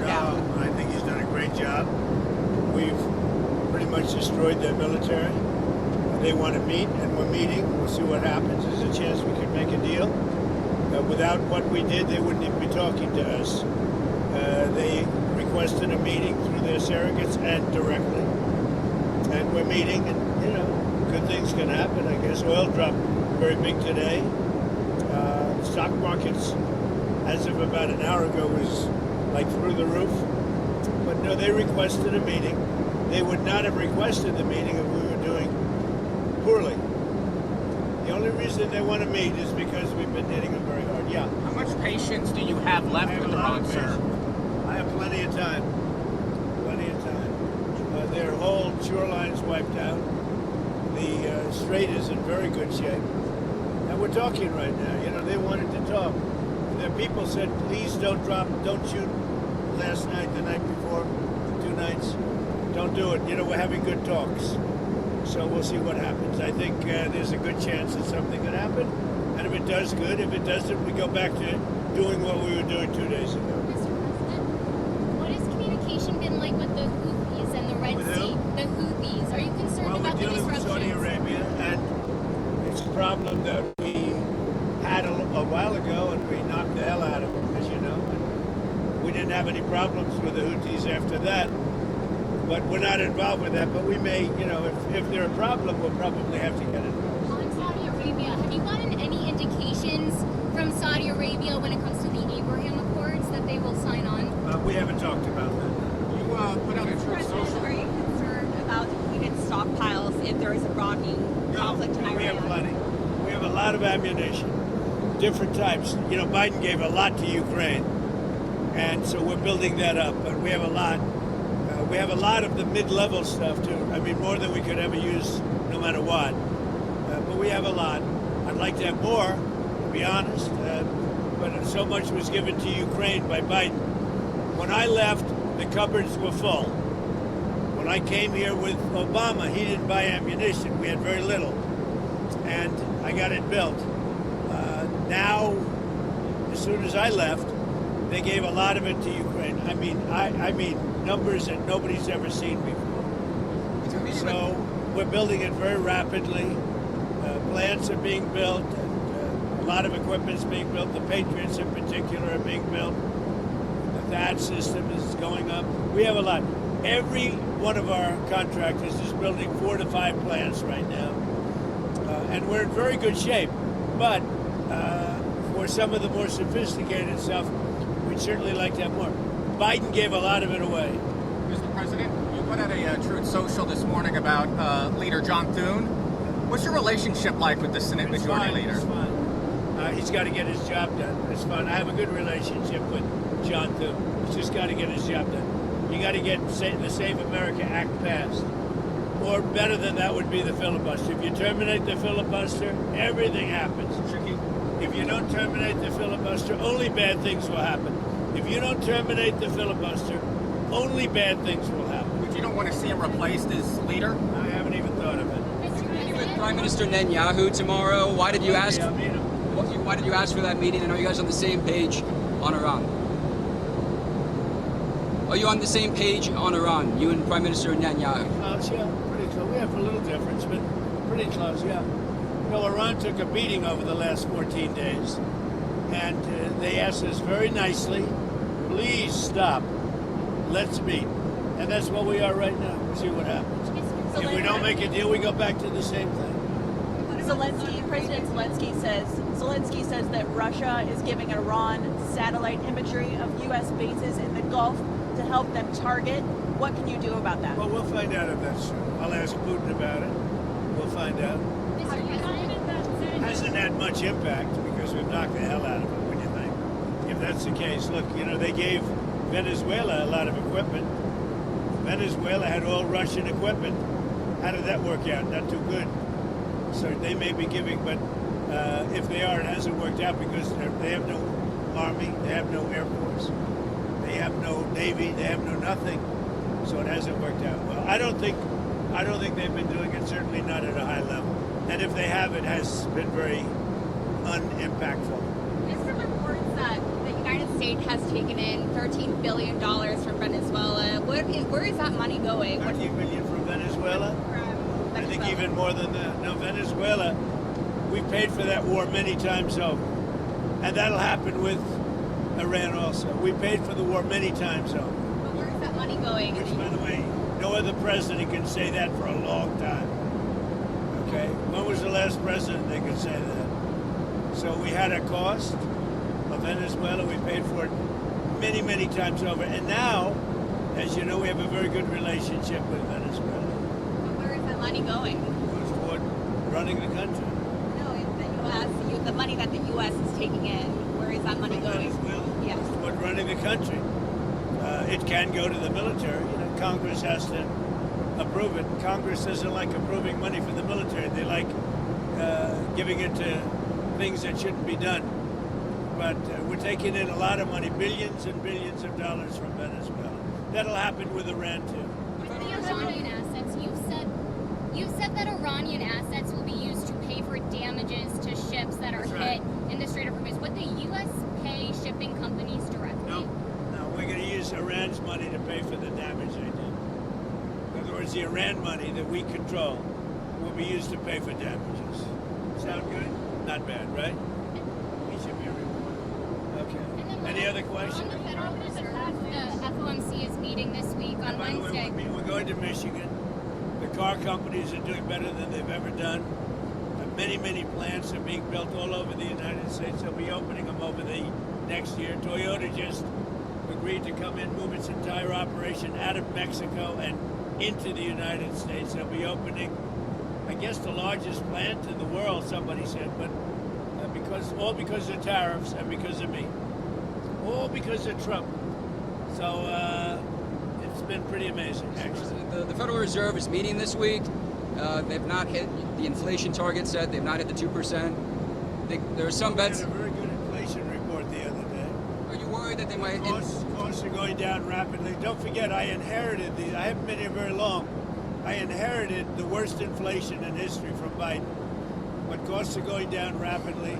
down? I think he's done a great job. We've pretty much destroyed their military. They want to meet, and we're meeting. We'll see what happens. There's a chance we could make a deal. Without what we did, they wouldn't even be talking to us. They requested a meeting through their surrogates and directly. And we're meeting, and, good things can happen, I guess. Oil dropped very big today. Stock markets, as of about an hour ago, was like through the roof. But no, they requested a meeting. They would not have requested the meeting if we were doing poorly. The only reason they want to meet is because we've been hitting them very hard. Yeah. How much patience do you have left with the road, sir? I have plenty of time. Plenty of time. Their whole shoreline's wiped out. The strait is in very good shape. And we're talking right now. They wanted to talk. Their people said, please don't shoot last night, the night before, 2 nights. Don't do it. We're having good talks. So we'll see what happens. I think there's a good chance that something could happen. And if it does, good. If it doesn't, we go back to doing what we were doing 2 days ago. Mr. President, what has communication been like with the Houthis and the Red Sea? The Houthis. Are you concerned about the disruptions? We're dealing with Saudi Arabia, and it's a problem that we had a while ago, and we knocked the hell out of them, as you know. And we didn't have any problems with the Houthis after that. But we're not involved with that. But we may, if they're a problem, we'll probably have to get involved. On Saudi Arabia, have you gotten any indications from Saudi Arabia when it comes to the Abraham Accords that they will sign on? We haven't talked about that. You put out a truth social. Are you concerned about depleted stockpiles if there is a broadening conflict in Iran? We have plenty. We have a lot of ammunition, different types. Biden gave a lot to Ukraine, and so we're building that up. But we have a lot. We have a lot of the mid-level stuff, too. I mean, more than we could ever use, no matter what. But we have a lot. I'd like to have more, to be honest. But so much was given to Ukraine by Biden. When I left, the cupboards were full. When I came here with Obama, he didn't buy ammunition. We had very little. And I got it built. Now, as soon as I left, they gave a lot of it to Ukraine. I mean, numbers that nobody's ever seen before. So we're building it very rapidly. Plants are being built, and a lot of equipment's being built. The Patriots in particular are being built. The THAAD system is going up. We have a lot. Every one of our contractors is building 4 to 5 plants right now. And we're in very good shape. But for some of the more sophisticated stuff, we'd certainly like to have more. Biden gave a lot of it away. Mr. President, you put out a Truth Social this morning about Leader John Thune. What's your relationship like with the Senate Majority Leader? It's fine. He's got to get his job done. It's fun. I have a good relationship with John Thune. He's just got to get his job done. You got to get the Save America Act passed. Or better than that would be the filibuster. If you terminate the filibuster, everything happens. If you don't terminate the filibuster, only bad things will happen. If you don't terminate the filibuster, only bad things will happen. But you don't want to see him replaced as leader? I haven't even thought of it. With Prime Minister Netanyahu tomorrow, why did you ask? I'll meet him. Why did you ask for that meeting? And are you guys on the same page on Iran? Are you on the same page on Iran, you and Prime Minister Netanyahu? Close, yeah, pretty close. We have a little difference, but pretty close, yeah. Iran took a beating over the last 14 days, and they asked us very nicely, please stop, let's meet. And that's what we are right now. We'll see what happens. If we don't make a deal, we go back to the same thing. President Zelensky says that Russia is giving Iran satellite imagery of U.S. bases in the Gulf to help them target. What can you do about that? Well, we'll find out if that's true. I'll ask Putin about it. We'll find out. It hasn't had much impact because we've knocked the hell out of it, what do you think? If that's the case, look, they gave Venezuela a lot of equipment. Venezuela had all Russian equipment. How did that work out? Not too good. So they may be giving, but if they are, it hasn't worked out because they have no army, they have no air force, they have no navy, they have no nothing. So it hasn't worked out well. I don't think they've been doing it. Certainly not at a high level. And if they have, it has been very unimpactful. There's some reports that the United state has taken in $13 billion from Venezuela. Where is that money going? 13 billion from Venezuela. I think even more than that. No, Venezuela, we paid for that war many times over. And that'll happen with Iran also. We paid for the war many times over. But where is that money going? Which, by the way, no other president can say that for a long time. Okay? When was the last president that could say that? So we had a cost of Venezuela. We paid for it many, many times over. And now, as you know, we have a very good relationship with Venezuela. But where is that money going? Goes toward running the country. No, in the U.S. The money that the U.S. is taking in. Where is that money going? Venezuela? Yes. Toward running the country. It can go to the military. You know, Congress has to approve it. Congress doesn't like approving money for the military. They like giving it to things that shouldn't be done. But we're taking in a lot of money, billions and billions of dollars from Venezuela. That'll happen with Iran too. With the Iranian assets, you've said that Iranian assets will be used to pay for damages to ships that are That's right. hit in the Strait of Hormuz. Would the U.S. pay shipping companies directly? No, we're going to use Iran's money to pay for the damage they did. In other words, the Iran money that we control will be used to pay for damages. Sound good? Not bad, right? He should be a report. Okay. Any other questions? On the Federal Reserve, the FOMC is meeting this week on By the way, Wednesday. we're going to Michigan. The car companies are doing better than they've ever done. Many, many plants are being built all over the United States. They'll be opening them over the next year. Toyota just agreed to come in, move its entire operation out of Mexico and into the United States. They'll be opening, I guess, the largest plant in the world, somebody said, but all because of tariffs and because of me. All because of Trump. So it's been pretty amazing, actually. The Federal Reserve is meeting this week. They've not hit the inflation target set. They've not hit the 2%. There are some bets. We had a very good inflation report the other day. Are you worried that they might? Costs are going down rapidly. Don't forget, I inherited these. I haven't been here very long. I inherited the worst inflation in history from Biden. But costs are going down rapidly,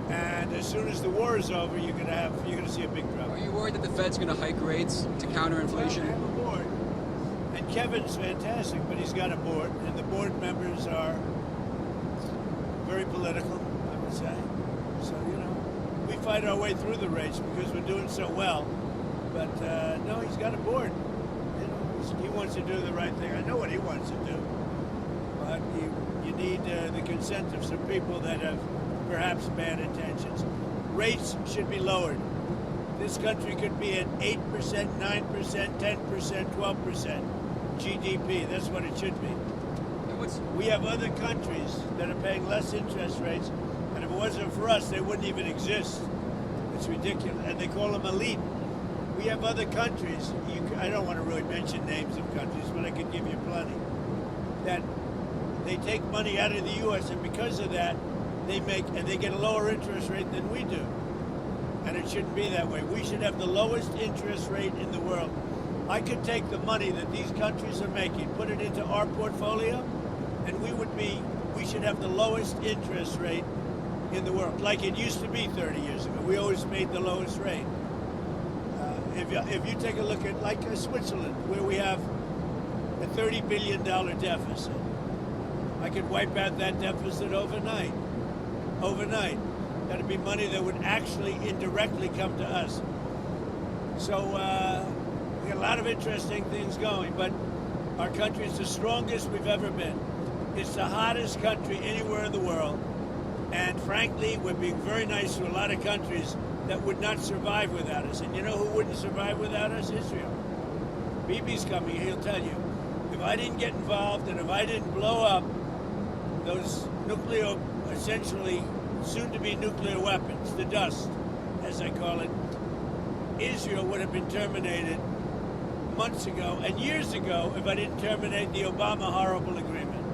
and as soon as the war is over, you're gonna see a big drop. Are you worried that the Fed's going to hike rates to counter inflation? I have a board, and Kevin's fantastic, but he's got a board, and the board members are very political, I would say. So we fight our way through the race because we're doing so well. But no, he's got a board. He wants to do the right thing. I know what he wants to do, but you need the consent of some people that have perhaps bad intentions. Rates should be lowered. This country could be at 8%, 9%, 10%, 12% GDP. That's what it should be. We have other countries that are paying less interest rates, and if it wasn't for us, they wouldn't even exist. It's ridiculous, and they call them elite. We have other countries, I don't want to really mention names of countries, but I could give you plenty, that they take money out of the U.S., and because of that, they get a lower interest rate than we do. And it shouldn't be that way. We should have the lowest interest rate in the world. I could take the money that these countries are making, put it into our portfolio, and we should have the lowest interest rate in the world, like it used to be 30 years ago. We always made the lowest rate. If you take a look at like Switzerland, where we have a $30 billion deficit, I could wipe out that deficit overnight. Overnight. That'd be money that would actually indirectly come to us. So we got a lot of interesting things going, but our country is the strongest we've ever been. It's the hottest country anywhere in the world. And frankly, we're being very nice to a lot of countries that would not survive without us. And you know who wouldn't survive without us? Israel. Bibi's coming, he'll tell you. If I didn't get involved and if I didn't blow up those essentially soon-to-be nuclear weapons, the dust, as I call it, Israel would have been terminated months ago and years ago if I didn't terminate the Obama horrible agreement.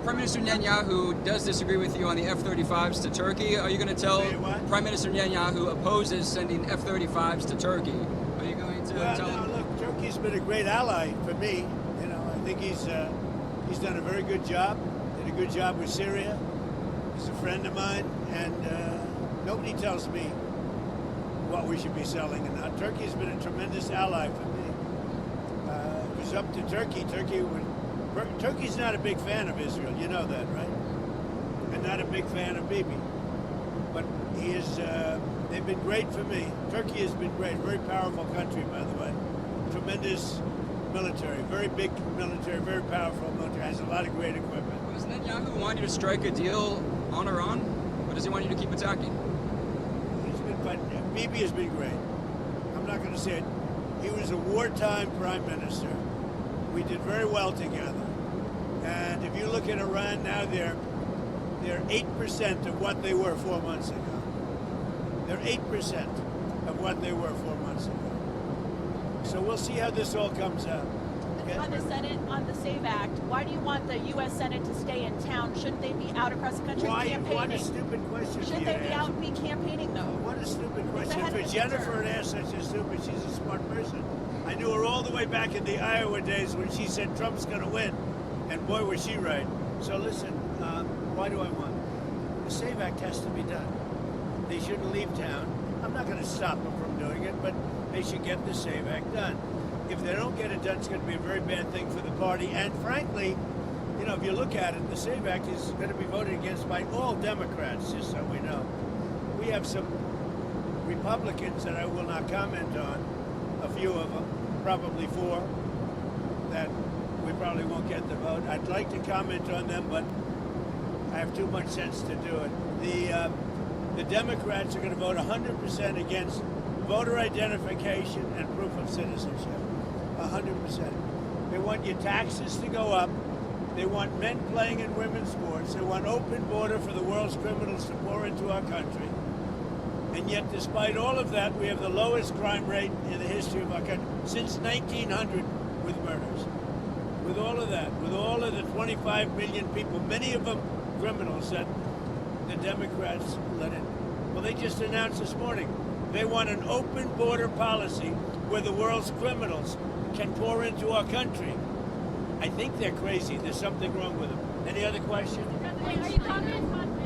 Prime Minister Netanyahu does disagree with you on the F-35s to Turkey. Are you going to tell Prime Minister Netanyahu opposes sending F-35s to Turkey? Are you going to tell him? Look, Turkey's been a great ally for me. I think he's done a very good job. Did a good job with Syria. He's a friend of mine, and nobody tells me what we should be selling and not. Turkey's been a tremendous ally for me. It was up to Turkey. Turkey's not a big fan of Israel. You know that, right? And not a big fan of Bibi. But he is. They've been great for me. Turkey has been great. Very powerful country, by the way. Tremendous military. Very big military. Very powerful military. Has a lot of great equipment. Does Netanyahu want you to strike a deal on Iran, or does he want you to keep attacking? Bibi has been great. I'm not going to say it. He was a wartime prime minister. We did very well together. And if you look at Iran now, they're 8% of what they were 4 months ago. They're 8% of what they were 4 months ago. So we'll see how this all comes out. Okay? On the Senate, on the SAVE Act, why do you want the U.S. Senate to stay in town? Shouldn't they be out across the country campaigning? What a stupid question. Shouldn't they be out and be campaigning, though? What a stupid question. For Jennifer to ask such a stupid, she's a smart person. I knew her all the way back in the Iowa days when she said Trump's going to win. And boy, was she right. So listen, why do I want? The SAVE Act has to be done. They shouldn't leave town. I'm not going to stop them from doing it, but they should get the SAVE Act done. If they don't get it done, it's going to be a very bad thing for the party. And frankly, you know, if you look at it, the SAVE Act is going to be voted against by all Democrats, just so we know. We have some Republicans that I will not comment on, a few of them, probably 4, that we probably won't get the vote. I'd like to comment on them, but I have too much sense to do it. The Democrats are going to vote 100% against voter identification and proof of citizenship. 100%. They want your taxes to go up. They want men playing in women's sports. They want open border for the world's criminals to pour into our country. And yet, despite all of that, we have the lowest crime rate in the history of our country since 1900 with murders. With all of that, with all of the 25 million people, many of them criminals that the Democrats let in. Well, they just announced this morning they want an open border policy where the world's criminals can pour into our country. I think they're crazy. There's something wrong with them. Any other questions?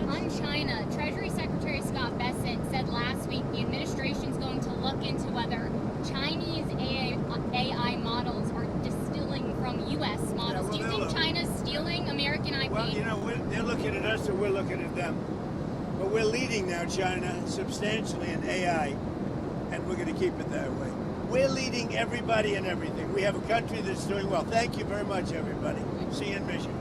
On China, Treasury Secretary Scott Bessent said last week the administration's going to look into whether Chinese AI models are distilling from U.S. models. Do you think China's stealing American IP? Well, you know, they're looking at us or we're looking at them. But we're leading now, China, substantially in AI, and we're going to keep it that way. We're leading everybody and everything. We have a country that's doing well. Thank you very much, everybody. See you in Michigan.